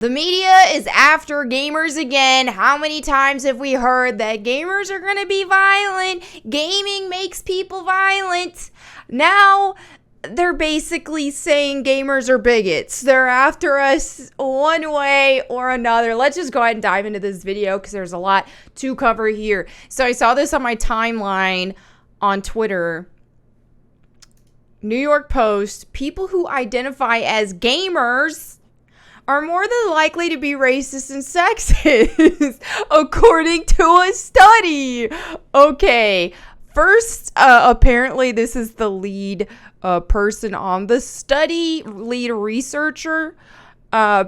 The media is after gamers again. How many times have we heard that gamers are going to be violent? Gaming makes people violent. Now, they're basically saying gamers are bigots. They're after us one way or another. Let's just go ahead and dive into this video because there's a lot to cover here. So I saw this on my timeline on Twitter. New York Post, people who identify as gamers are more than likely to be racist and sexist, according to a study. Okay, first, apparently this is the lead person on the study, lead researcher. I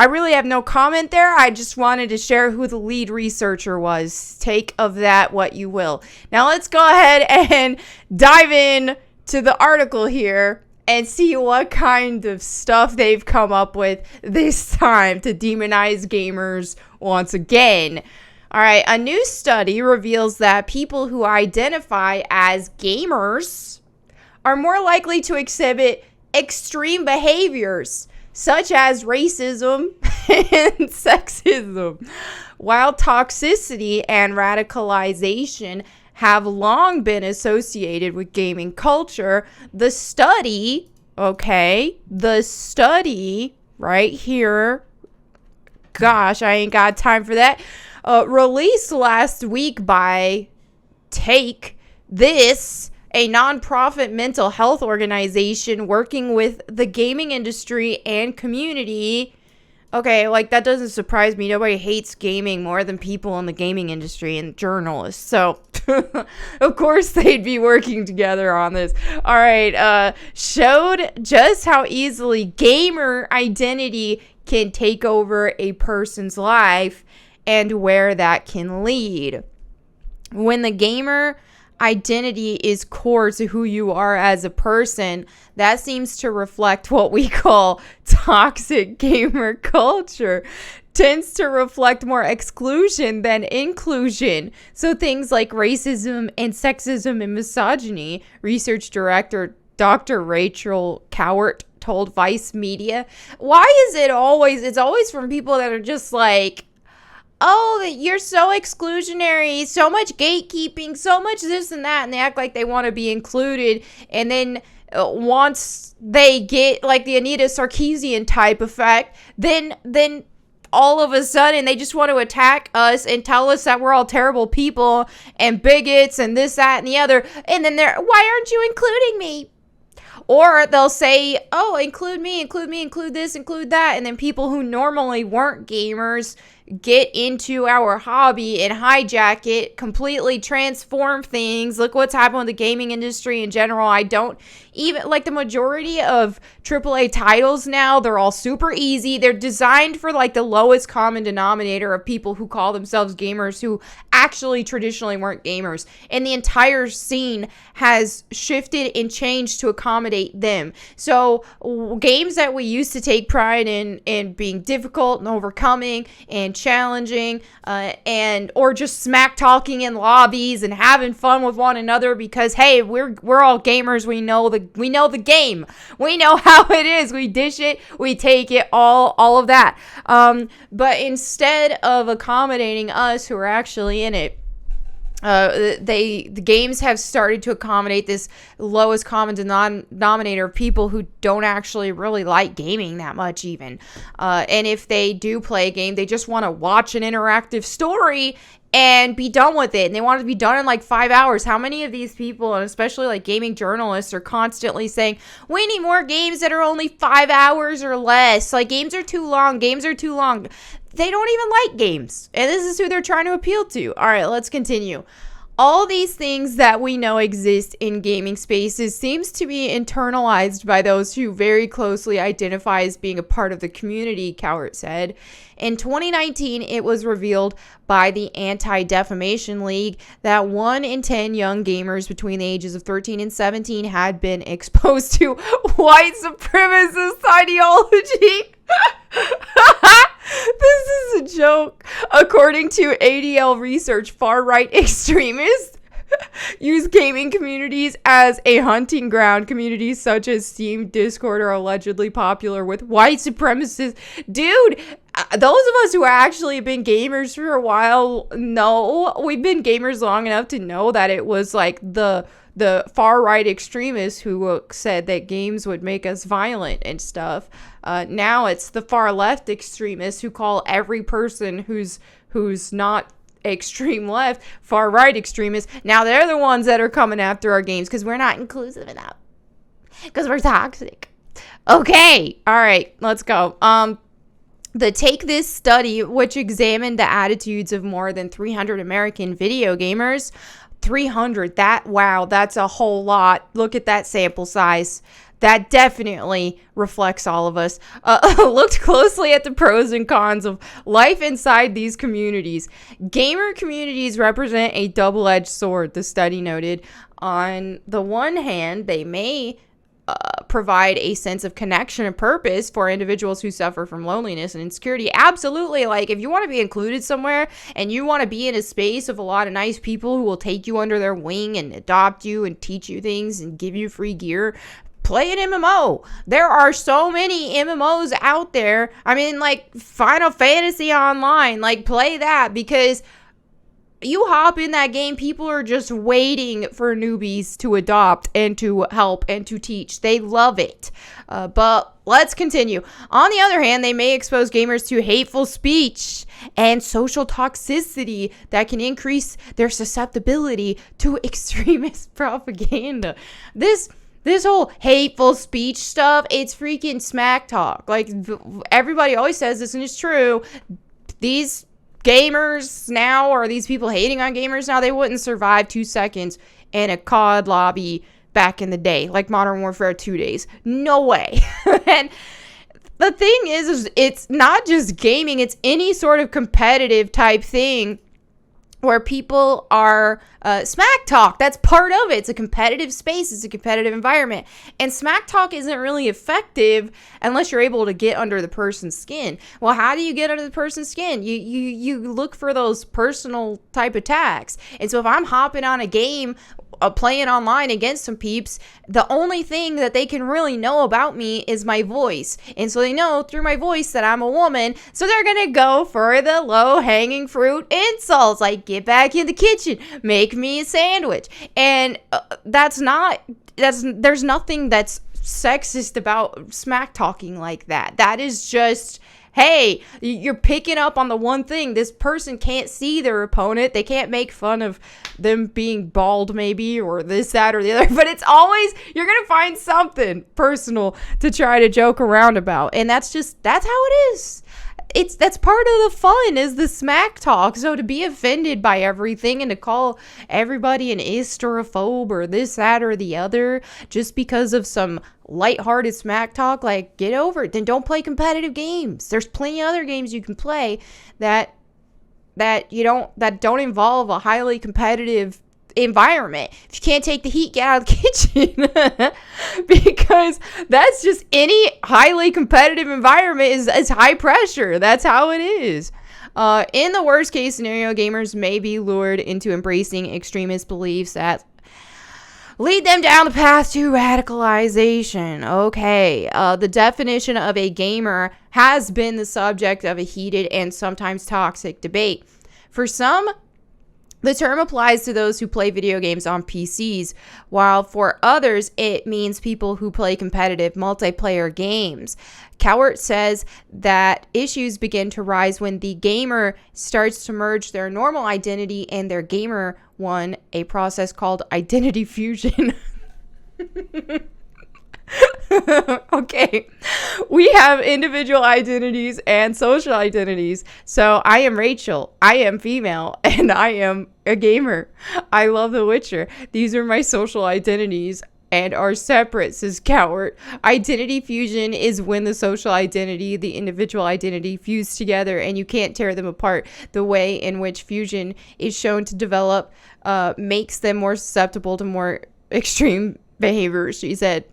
really have no comment there. I just wanted to share who the lead researcher was. Take of that what you will. Now let's go ahead and dive in to the article here and see what kind of stuff they've come up with this time to demonize gamers once again. All right, a new study reveals that people who identify as gamers are more likely to exhibit extreme behaviors such as racism and sexism, while toxicity and radicalization have long been associated with gaming culture. The study right here, gosh, I ain't got time for that, released last week by Take This, a nonprofit mental health organization working with the gaming industry and community. Okay, like that doesn't surprise me. Nobody hates gaming more than people in the gaming industry and journalists. So, of course, they'd be working together on this. All right, showed just how easily gamer identity can take over a person's life and where that can lead. When the gamer identity is core to who you are as a person, that seems to reflect what we call toxic gamer culture. Tends to reflect more exclusion than inclusion. So things like racism and sexism and misogyny, research director Dr. Rachel Cowart told Vice Media. Why is it always, it's always from people that are just like, oh, you're so exclusionary, so much gatekeeping, so much this and that, and they act like they want to be included. And then once they get like the Anita Sarkeesian type effect, then all of a sudden they just want to attack us and tell us that we're all terrible people and bigots and this, that, and the other. And then why aren't you including me? Or they'll say, oh, include me, include this, include that. And then people who normally weren't gamers get into our hobby and hijack it, completely transform things. Look what's happened with the gaming industry in general. I don't even, like the majority of AAA titles now, they're all super easy. They're designed for like the lowest common denominator of people who call themselves gamers who actually traditionally weren't gamers. And the entire scene has shifted and changed to accommodate them. So games that we used to take pride in being difficult and overcoming and challenging and or just smack talking in lobbies and having fun with one another because hey, we're all gamers. We know the game. We know how it is. We dish it, we take it, all of that. But instead of accommodating us who are actually in it, the games have started to accommodate this lowest common denominator of people who don't actually really like gaming that much even. And if they do play a game, they just want to watch an interactive story and be done with it. And they want it to be done in like 5 hours. How many of these people, and especially like gaming journalists, are constantly saying, we need more games that are only 5 hours or less. Like games are too long. They don't even like games. And this is who they're trying to appeal to. All right, let's continue. All these things that we know exist in gaming spaces seems to be internalized by those who very closely identify as being a part of the community, Cowart said. In 2019, it was revealed by the Anti-Defamation League that 1 in 10 young gamers between the ages of 13 and 17 had been exposed to white supremacist ideology. This is a joke. According to ADL research, far-right extremists use gaming communities as a hunting ground. Communities such as Steam, Discord are allegedly popular with white supremacists. Dude, those of us who actually have been gamers for a while know, we've been gamers long enough to know that it was like the far right extremists who said that games would make us violent and stuff. Now it's the far left extremists who call every person who's not extreme left far right extremists. Now they're the ones that are coming after our games because we're not inclusive enough, because we're toxic. Okay, all right, let's go. The Take This study, which examined the attitudes of more than 300 American video gamers. 300, that's a whole lot. Look at that sample size. That definitely reflects all of us. Looked closely at the pros and cons of life inside these communities. Gamer communities represent a double-edged sword, the study noted. On the one hand, they may provide a sense of connection and purpose for individuals who suffer from loneliness and insecurity. Absolutely. Like, if you want to be included somewhere and you want to be in a space of a lot of nice people who will take you under their wing and adopt you and teach you things and give you free gear, play an MMO. There are so many MMOs out there. I mean, like Final Fantasy Online, like play that, because you hop in that game, people are just waiting for newbies to adopt and to help and to teach. They love it. But let's continue. On the other hand, they may expose gamers to hateful speech and social toxicity that can increase their susceptibility to extremist propaganda. This whole hateful speech stuff, it's freaking smack talk. Like, everybody always says this, and it's true. These gamers now, or these people hating on gamers now, they wouldn't survive 2 seconds in a COD lobby back in the day, like Modern Warfare 2 days. No way. And the thing is it's not just gaming, it's any sort of competitive type thing where people are smack talk. That's part of it. It's a competitive space. It's a competitive environment. And smack talk isn't really effective unless you're able to get under the person's skin. Well, how do you get under the person's skin? You look for those personal type attacks. And so if I'm hopping on a game, playing online against some peeps, the only thing that they can really know about me is my voice. And so they know through my voice that I'm a woman. So they're going to go for the low-hanging fruit insults, like get back in the kitchen, make me a sandwich. And there's nothing that's sexist about smack talking like that. That is just, hey, you're picking up on the one thing. This person can't see their opponent. They can't make fun of them being bald maybe, or this, that, or the other. But it's always, you're going to find something personal to try to joke around about. And that's how it is. That's part of the fun, is the smack talk. So to be offended by everything and to call everybody an ist or a phobe or this, that, or the other just because of some lighthearted smack talk, like, get over it. Then don't play competitive games. There's plenty of other games you can play that don't involve a highly competitive environment. If you can't take the heat, get out of the kitchen. Because that's just, any highly competitive environment is high pressure. That's how it is. In the worst case scenario, gamers may be lured into embracing extremist beliefs that lead them down the path to radicalization. Okay. The definition of a gamer has been the subject of a heated and sometimes toxic debate. For some, the term applies to those who play video games on PCs, while for others, it means people who play competitive multiplayer games. Cowart says that issues begin to rise when the gamer starts to merge their normal identity and their gamer one, a process called identity fusion. Okay, we have individual identities and social identities. So I am Rachel, I am female, and I am a gamer. I love The Witcher. These are my social identities and are separate, says Cowart. Identity fusion is when the social identity, the individual identity fuse together and you can't tear them apart. The way in which fusion is shown to develop makes them more susceptible to more extreme behavior, she said.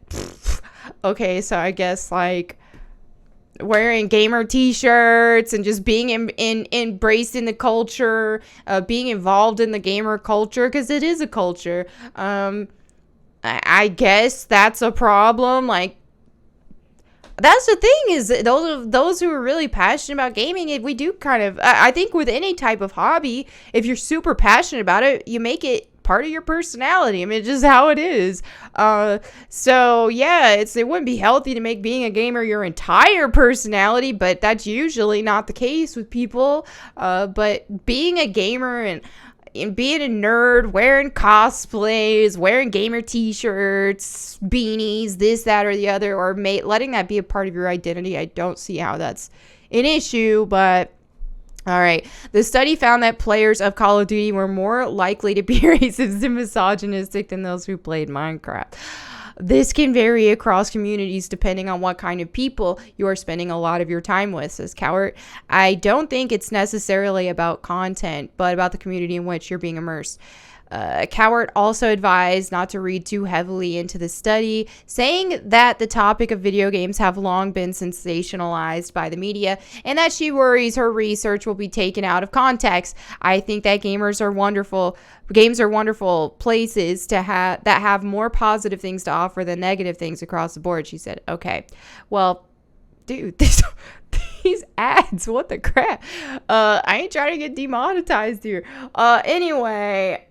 Okay, so I guess, like, wearing gamer t-shirts and just being embraced in the culture, being involved in the gamer culture, because it is a culture. I guess that's a problem. Like, that's the thing, is those who are really passionate about gaming, we do kind of, I think with any type of hobby, if you're super passionate about it, you make it part of your personality. I mean, it's just how it is. So yeah, it wouldn't be healthy to make being a gamer your entire personality, but that's usually not the case with people. But being a gamer and being a nerd, wearing cosplays, wearing gamer t-shirts, beanies, this, that, or the other, or letting that be a part of your identity, I don't see how that's an issue. But all right. The study found that players of Call of Duty were more likely to be racist and misogynistic than those who played Minecraft. This can vary across communities depending on what kind of people you are spending a lot of your time with, says Cowart. I don't think it's necessarily about content, but about the community in which you're being immersed. Cowart also advised not to read too heavily into the study, saying that the topic of video games have long been sensationalized by the media and that she worries her research will be taken out of context. I think that games are wonderful places that have more positive things to offer than negative things across the board, she said. Okay, well, dude, these ads, what the crap? I ain't trying to get demonetized here. Anyway,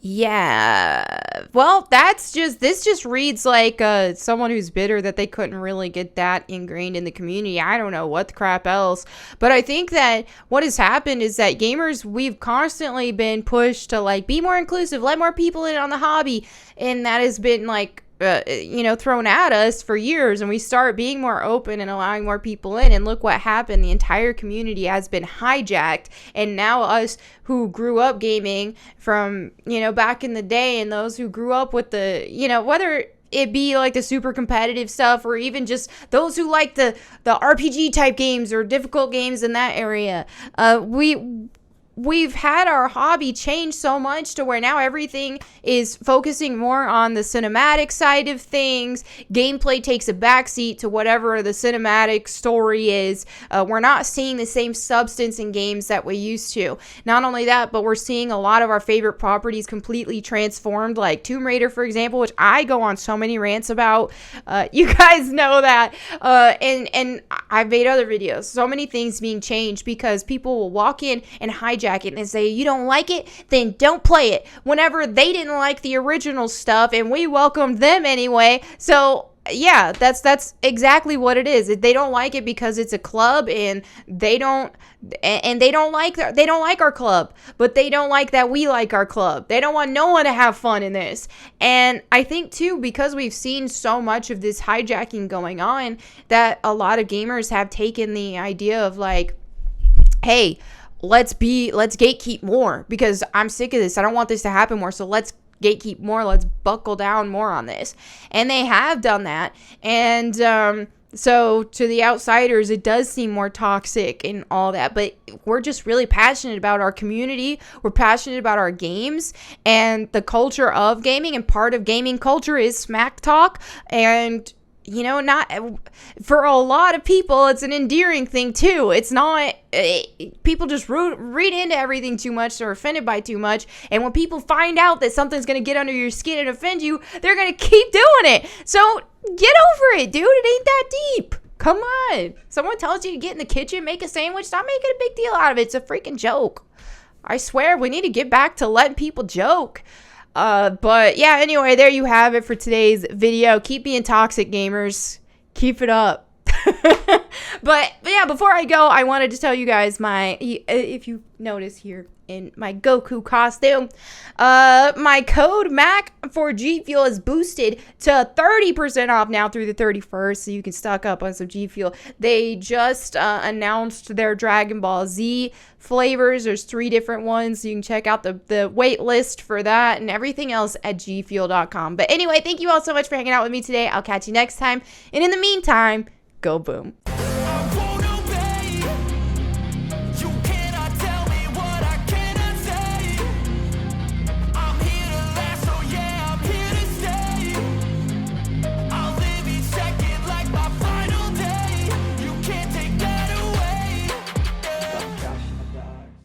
yeah, well, this just reads like someone who's bitter that they couldn't really get that ingrained in the community. I don't know what the crap else, but I think that what has happened is that gamers, we've constantly been pushed to like be more inclusive, let more people in on the hobby, and that has been like thrown at us for years, and we start being more open and allowing more people in, and look what happened. The entire community has been hijacked, and now us who grew up gaming from back in the day, and those who grew up with the whether it be like the super competitive stuff or even just those who like the RPG type games or difficult games in that area, we've had our hobby change so much to where now everything is focusing more on the cinematic side of things. Gameplay takes a backseat to whatever the cinematic story is. We're not seeing the same substance in games that we used to. Not only that, but we're seeing a lot of our favorite properties completely transformed, like Tomb Raider, for example, which I go on so many rants about. You guys know that. And I've made other videos. So many things being changed because people will walk in and hijack it and say, you don't like it, then don't play it, whenever they didn't like the original stuff and we welcomed them anyway. So yeah, that's exactly what it is. They don't like it because it's a club, and they don't like our club, but they don't like that we like our club. They don't want no one to have fun in this. And I think too, because we've seen so much of this hijacking going on, that a lot of gamers have taken the idea of like, hey, let's gatekeep more, because I'm sick of this. I don't want this to happen more. So let's gatekeep more. Let's buckle down more on this. And they have done that. And so to the outsiders, it does seem more toxic and all that. But we're just really passionate about our community. We're passionate about our games and the culture of gaming. And part of gaming culture is smack talk. And not for a lot of people, it's an endearing thing too. It's not, people just read into everything too much. They're offended by too much. And when people find out that something's going to get under your skin and offend you, they're going to keep doing it. So get over it, dude. It ain't that deep. Come on. Someone tells you to get in the kitchen, make a sandwich, stop making a big deal out of it. It's a freaking joke. I swear, we need to get back to letting people joke. But yeah, anyway, there you have it for today's video. Keep being toxic, gamers. Keep it up. But yeah, before I go, I wanted to tell you guys if you notice here in my Goku costume, my code MAC for G Fuel is boosted to 30% off now through the 31st, so you can stock up on some G Fuel. They just announced their Dragon Ball Z flavors. There's 3 different ones, so you can check out the wait list for that and everything else at gfuel.com. But anyway, thank you all so much for hanging out with me today. I'll catch you next time, and in the meantime, go boom.